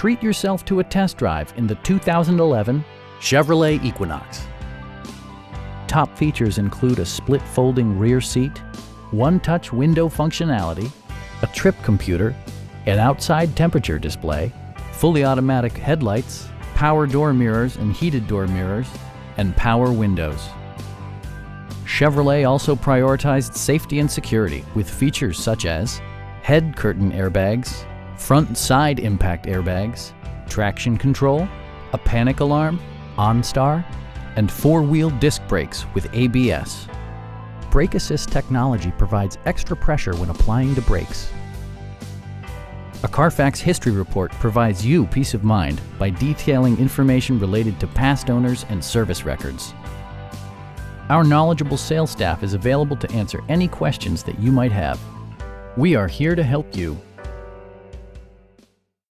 Treat yourself to a test drive in the 2011 Chevrolet Equinox. Top features include a split folding rear seat, one-touch window functionality, a trip computer, an outside temperature display, fully automatic headlights, power door mirrors and heated door mirrors, and power windows. Chevrolet also prioritized safety and security with features such as head curtain airbags, front and side impact airbags, traction control, a panic alarm, OnStar, and four-wheel disc brakes with ABS. Brake Assist technology provides extra pressure when applying the brakes. A Carfax history report provides you peace of mind by detailing information related to past owners and service records. Our knowledgeable sales staff is available to answer any questions that you might have. We are here to help you.